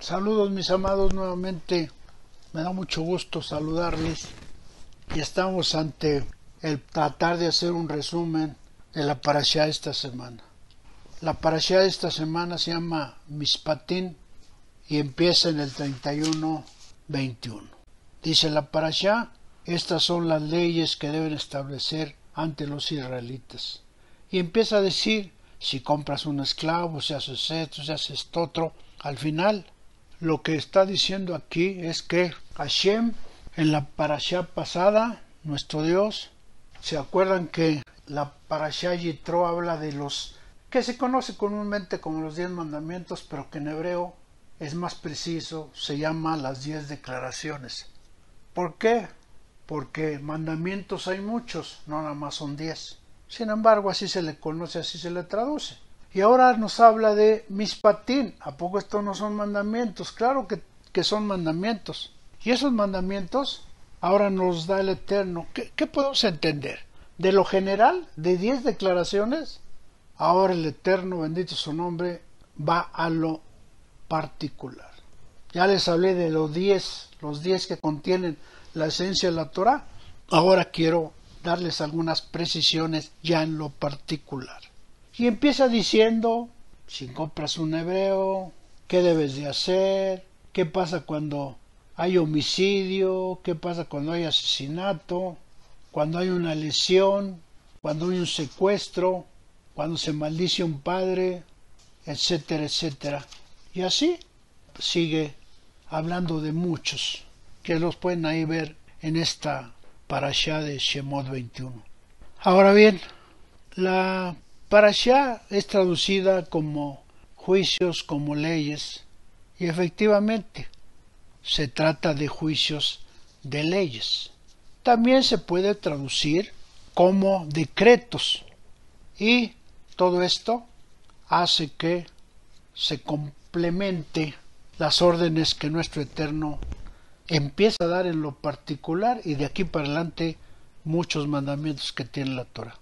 Saludos mis amados nuevamente, me da mucho gusto saludarles y estamos ante el tratar de hacer un resumen de la parashá de esta semana. La parashá de esta semana se llama Mishpatim y empieza en el 31:21. Dice la parashá, estas son las leyes que deben establecer ante los israelitas. Y empieza a decir, si compras un esclavo, si haces esto, si haces esto otro, al final lo que está diciendo aquí es que Hashem, en la parashá pasada, nuestro Dios, ¿se acuerdan que la parashá Yitro habla de los que se conoce comúnmente como los 10 mandamientos, pero que en hebreo es más preciso, se llama las 10 declaraciones? ¿Por qué? Porque mandamientos hay muchos, no nada más son 10. Sin embargo, así se le conoce, así se le traduce. Y ahora nos habla de Mishpatim. ¿A poco estos no son mandamientos? Claro que son mandamientos. Y esos mandamientos ahora nos da el Eterno. ¿Qué podemos entender? De lo general, de 10 declaraciones, ahora el Eterno, bendito su nombre, va a lo particular. Ya les hablé de los 10 que contienen la esencia de la Torah. Ahora quiero darles algunas precisiones ya en lo particular. Y empieza diciendo, si compras un hebreo, ¿qué debes de hacer? ¿Qué pasa cuando hay homicidio? ¿Qué pasa cuando hay asesinato? Cuando hay una lesión, cuando hay un secuestro, cuando se maldice un padre, etcétera, etcétera. Y así sigue hablando de muchos, que los pueden ahí ver en esta parashá de Shemot 21. Ahora bien, la parashá es traducida como juicios, como leyes, y efectivamente se trata de juicios de leyes. También se puede traducir como decretos, y todo esto hace que se complemente las órdenes que nuestro Eterno empieza a dar en lo particular, y de aquí para adelante muchos mandamientos que tiene la Torah.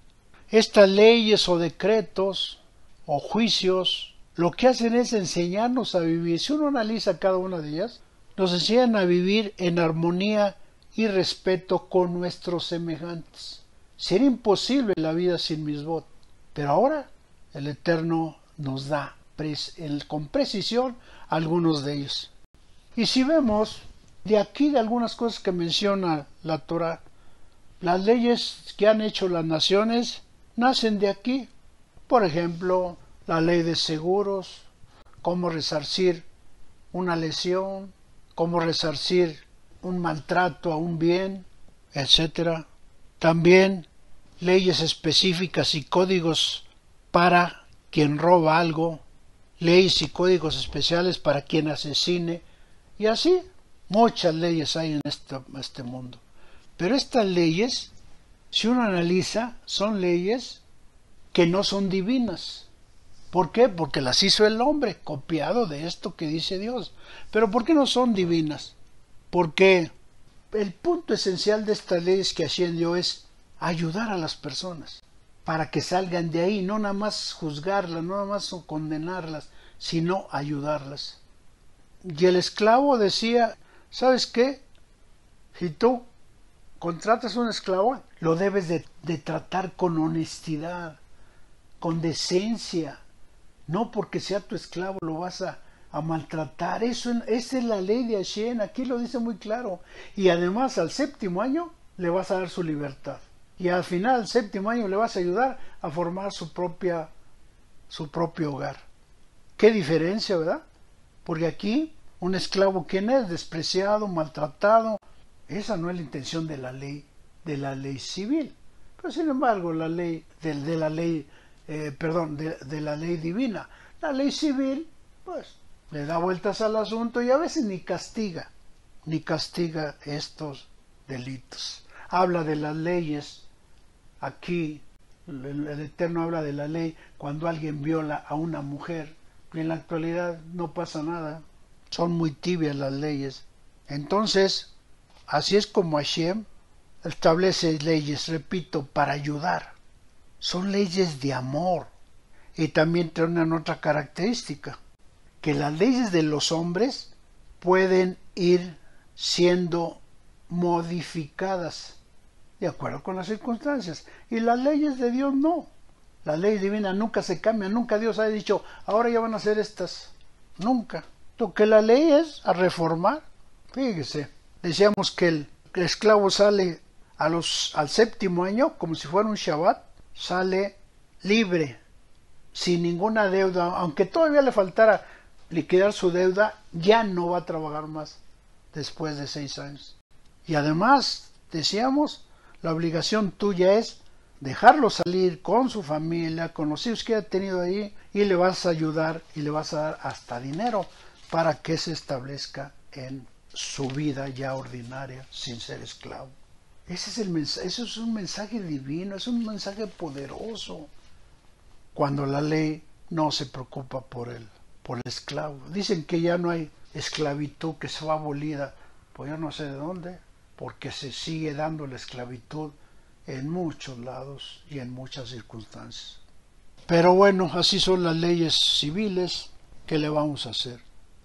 Estas leyes o decretos o juicios lo que hacen es enseñarnos a vivir. Si uno analiza cada una de ellas, nos enseñan a vivir en armonía y respeto con nuestros semejantes. Sería imposible la vida sin misbot, pero ahora el Eterno nos da con precisión algunos de ellos. Y si vemos de aquí de algunas cosas que menciona la Torah, las leyes que han hecho las naciones nacen de aquí. Por ejemplo, la ley de seguros, cómo resarcir una lesión, cómo resarcir un maltrato a un bien, etc. También leyes específicas y códigos para quien roba algo, leyes y códigos especiales para quien asesine, y así muchas leyes hay en este mundo. Pero estas leyes, si uno analiza, son leyes que no son divinas. ¿Por qué? Porque las hizo el hombre, copiado de esto que dice Dios. Pero ¿por qué no son divinas? Porque el punto esencial de estas leyes que ascendió es ayudar a las personas para que salgan de ahí, no nada más juzgarlas, no nada más condenarlas, sino ayudarlas. Y el esclavo decía, ¿sabes qué? Si tú contratas un esclavo, lo debes de tratar con honestidad, con decencia. No porque sea tu esclavo lo vas a maltratar. Esa es la ley de Hashem, aquí lo dice muy claro. Y además al 7º año le vas a dar su libertad. Y al final, al 7º año, le vas a ayudar a formar su propio hogar. Qué diferencia, ¿verdad? Porque aquí, un esclavo, ¿quién es? Despreciado, maltratado. Esa no es la intención de la ley civil. Pero sin embargo, la ley de la ley divina. La ley civil, pues, le da vueltas al asunto y a veces ni castiga estos delitos. Habla de las leyes. Aquí el Eterno habla de la ley cuando alguien viola a una mujer. Y en la actualidad no pasa nada. Son muy tibias las leyes. Entonces, así es como Hashem establece leyes, repito, para ayudar. Son leyes de amor. Y también tienen otra característica, que las leyes de los hombres pueden ir siendo modificadas de acuerdo con las circunstancias, y las leyes de Dios no. La ley divina nunca se cambia, nunca Dios ha dicho, ahora ya van a ser estas, nunca. Lo que la ley es a reformar. Fíjese, decíamos que el esclavo sale al 7º año, como si fuera un Shabbat, sale libre, sin ninguna deuda, aunque todavía le faltara liquidar su deuda, ya no va a trabajar más después de 6 años. Y además, decíamos, la obligación tuya es dejarlo salir con su familia, con los hijos que ha tenido ahí, y le vas a ayudar y le vas a dar hasta dinero para que se establezca en su vida ya ordinaria sin ser esclavo. Ese es el mensaje, eso es un mensaje divino, es un mensaje poderoso. Cuando la ley no se preocupa por el esclavo. Dicen que ya no hay esclavitud, que se va abolida. Pues yo no sé de dónde, porque se sigue dando la esclavitud en muchos lados y en muchas circunstancias. Pero bueno, así son las leyes civiles. ¿Qué le vamos a hacer?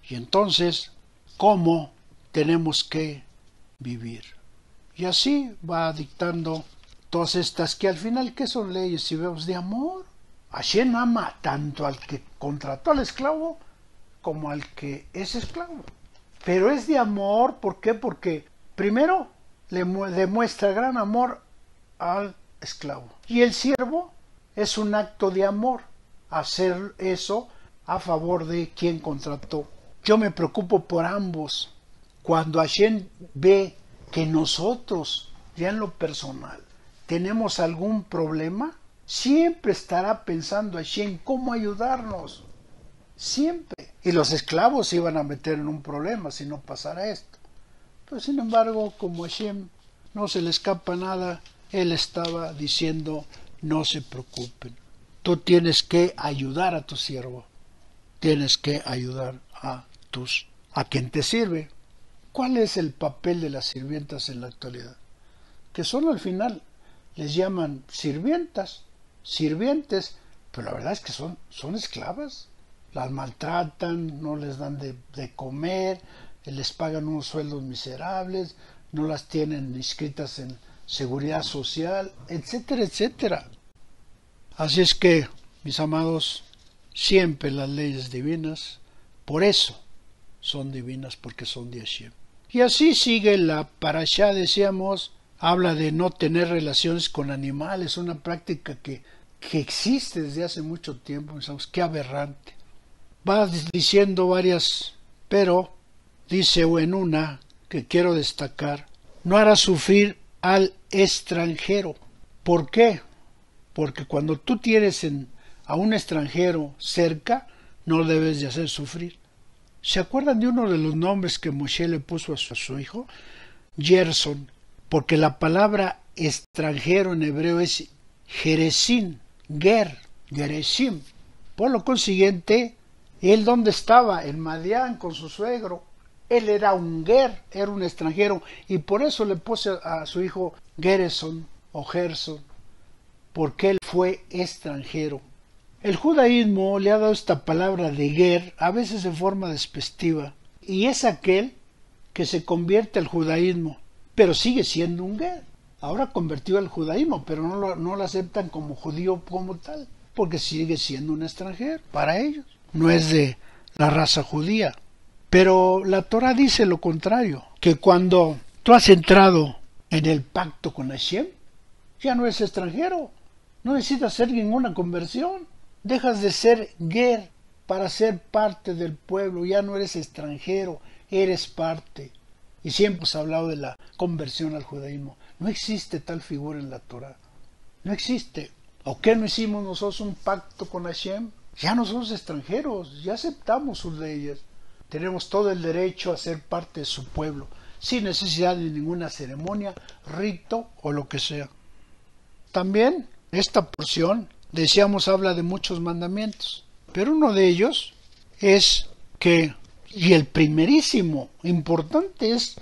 Y entonces, ¿cómo tenemos que vivir? Y así va dictando todas estas, que al final, ¿qué son leyes? Si vemos de amor. Hashem ama tanto al que contrató al esclavo como al que es esclavo. Pero es de amor, ¿por qué? Porque primero le demuestra gran amor al esclavo. Y el siervo es un acto de amor, hacer eso a favor de quien contrató. Yo me preocupo por ambos. Cuando Hashem ve que nosotros, ya en lo personal, tenemos algún problema, siempre estará pensando Hashem cómo ayudarnos. Siempre. Y los esclavos se iban a meter en un problema si no pasara esto. Pero sin embargo, como Hashem no se le escapa nada, él estaba diciendo, no se preocupen. Tú tienes que ayudar a tu siervo. Tienes que ayudar a quien te sirve. ¿Cuál es el papel de las sirvientas en la actualidad? Que solo al final les llaman sirvientas, sirvientes, pero la verdad es que son esclavas. Las maltratan, no les dan de comer, les pagan unos sueldos miserables, no las tienen inscritas en seguridad social, etcétera, etcétera. Así es que, mis amados, siempre las leyes divinas, por eso son divinas, porque son de Hashem. Y así sigue la parashá, decíamos, habla de no tener relaciones con animales, una práctica que existe desde hace mucho tiempo, pensamos, qué aberrante. Va diciendo varias, pero dice en una que quiero destacar, no hará sufrir al extranjero. ¿Por qué? Porque cuando tú tienes a un extranjero cerca, no lo debes de hacer sufrir. ¿Se acuerdan de uno de los nombres que Moshe le puso a su hijo? Gerson, porque la palabra extranjero en hebreo es Geresim, Gereshim. Por lo consiguiente, él ¿dónde estaba? En Madián con su suegro. Él era un era un extranjero, y por eso le puso a su hijo Gerson o Gerson, porque él fue extranjero. El judaísmo le ha dado esta palabra de ger, a veces en forma despectiva, y es aquel que se convierte al judaísmo, pero sigue siendo un ger. Ahora convertido al judaísmo, pero no lo aceptan como judío como tal, porque sigue siendo un extranjero para ellos. No es de la raza judía. Pero la Torah dice lo contrario, que cuando tú has entrado en el pacto con Hashem, ya no eres extranjero, no necesitas hacer ninguna conversión, dejas de ser ger para ser parte del pueblo, ya no eres extranjero, eres parte. Y siempre hemos hablado de la conversión al judaísmo. No existe tal figura en la Torah, no existe. ¿O qué no hicimos nosotros un pacto con Hashem? Ya no somos extranjeros, ya aceptamos sus leyes. Tenemos todo el derecho a ser parte de su pueblo, sin necesidad de ninguna ceremonia, rito o lo que sea. También esta porción, decíamos, habla de muchos mandamientos, pero uno de ellos es que, y el primerísimo, importante, es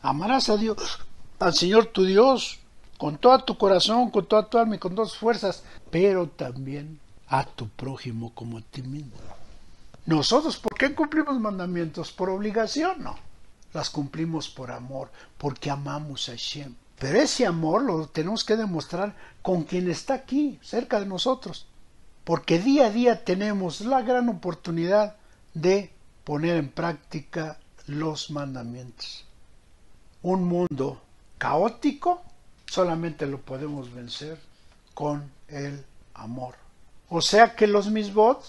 amarás a Dios, al Señor tu Dios, con todo tu corazón, con toda tu alma y con todas tus fuerzas, pero también a tu prójimo como a ti mismo. Nosotros, ¿por qué cumplimos mandamientos? ¿Por obligación? No. Las cumplimos por amor, porque amamos a Hashem. Pero ese amor lo tenemos que demostrar con quien está aquí, cerca de nosotros. Porque día a día tenemos la gran oportunidad de poner en práctica los mandamientos. Un mundo caótico solamente lo podemos vencer con el amor. O sea que los misbot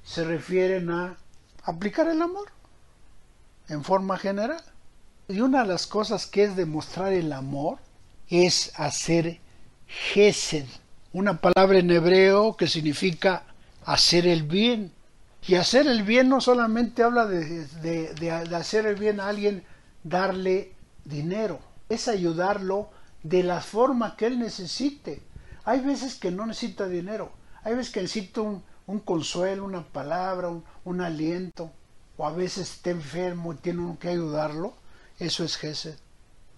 se refieren a aplicar el amor en forma general. Y una de las cosas que es demostrar el amor es hacer gesed, una palabra en hebreo que significa hacer el bien. Y hacer el bien no solamente habla de hacer el bien a alguien, darle dinero, es ayudarlo de la forma que él necesite. Hay veces que no necesita dinero, hay veces que necesita un consuelo, una palabra, un aliento, o a veces está enfermo y tiene uno que ayudarlo. Eso es gesed.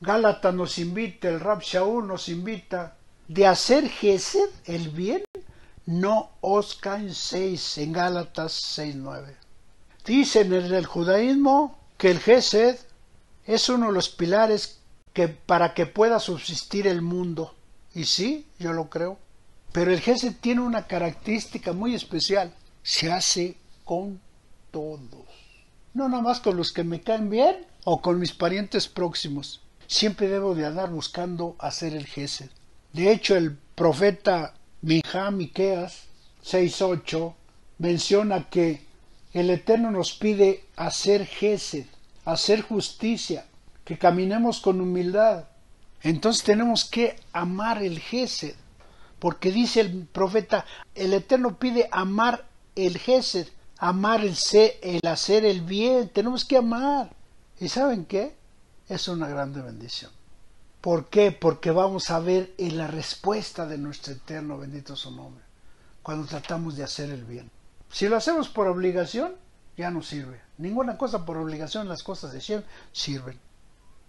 Gálatas nos invita, el Rab Shaul nos invita de hacer gesed, el bien, no os canséis, en Gálatas 6:9. Dicen en el judaísmo que el gesed es uno de los pilares para que pueda subsistir el mundo. Y sí, yo lo creo. Pero el gesed tiene una característica muy especial. Se hace con todos. No nada más con los que me caen bien o con mis parientes próximos. Siempre debo de andar buscando hacer el gesed. De hecho, el profeta Miqueas 6:8 menciona que el Eterno nos pide hacer gesed, hacer justicia, que caminemos con humildad. Entonces tenemos que amar el gesed, porque dice el profeta, el Eterno pide amar el gesed, amar el hacer el bien. Tenemos que amar. ¿Y saben qué? Es una grande bendición. ¿Por qué? Porque vamos a ver en la respuesta de nuestro Eterno, bendito su nombre, cuando tratamos de hacer el bien. Si lo hacemos por obligación, ya no sirve. Ninguna cosa por obligación, las cosas de Shem sirven.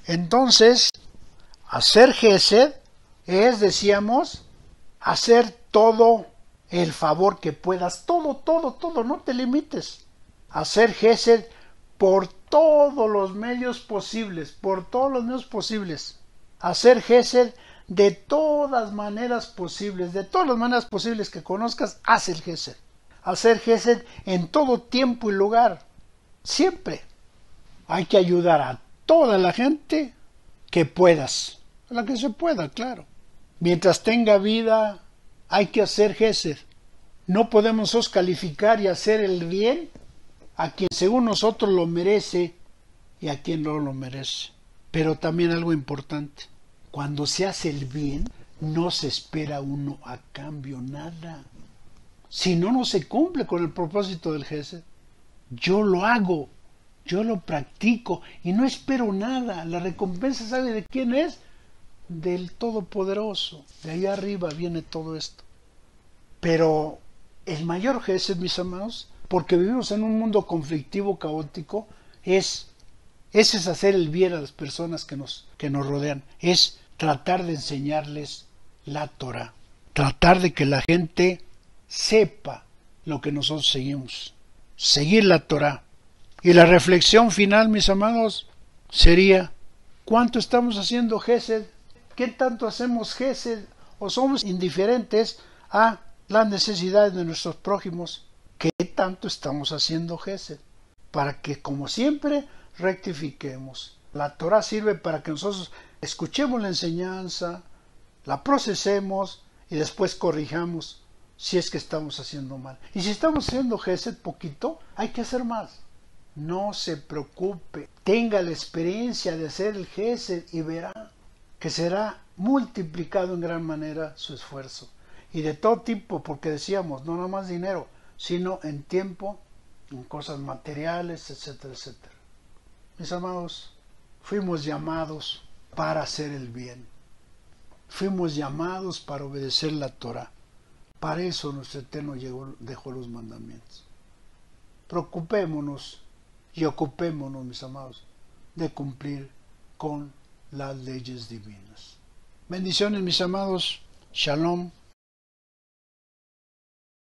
Entonces, hacer gesed es, decíamos, hacer todo el favor que puedas, todo, no te limites. Hacer gesed por todos los medios posibles, Hacer gesed de todas maneras posibles, que conozcas, haz el gesed. Hacer gesed en todo tiempo y lugar, siempre. Hay que ayudar a toda la gente que puedas, a la que se pueda, claro. Mientras tenga vida, hay que hacer gesed. No podemos calificar y hacer el bien a quien según nosotros lo merece y a quien no lo merece. Pero también algo importante, cuando se hace el bien, no se espera uno a cambio nada. Si no, no se cumple con el propósito del gesed. Yo lo hago, yo lo practico y no espero nada. La recompensa, ¿sabe de quién es? Del Todopoderoso. De allá arriba viene todo esto. Pero el mayor gesed, mis amados, porque vivimos en un mundo conflictivo, caótico, es hacer el bien a las personas que nos rodean, es tratar de enseñarles la Torah, tratar de que la gente sepa lo que nosotros seguimos, seguir la Torah. Y la reflexión final, mis amados, sería, ¿cuánto estamos haciendo gesed? ¿Qué tanto hacemos gesed? ¿O somos indiferentes a las necesidades de nuestros prójimos? ¿Qué tanto estamos haciendo gesed? Para que, como siempre, rectifiquemos. La Torah sirve para que nosotros escuchemos la enseñanza, la procesemos y después corrijamos si es que estamos haciendo mal. Y si estamos haciendo gesed poquito, hay que hacer más. No se preocupe, tenga la experiencia de hacer el gesed y verá que será multiplicado en gran manera su esfuerzo. Y de todo tipo, porque decíamos, no nada más dinero, sino en tiempo, en cosas materiales, etcétera, etcétera. Mis amados, fuimos llamados para hacer el bien. Fuimos llamados para obedecer la Torah. Para eso nuestro Eterno dejó los mandamientos. Preocupémonos y ocupémonos, mis amados, de cumplir con las leyes divinas. Bendiciones, mis amados. Shalom.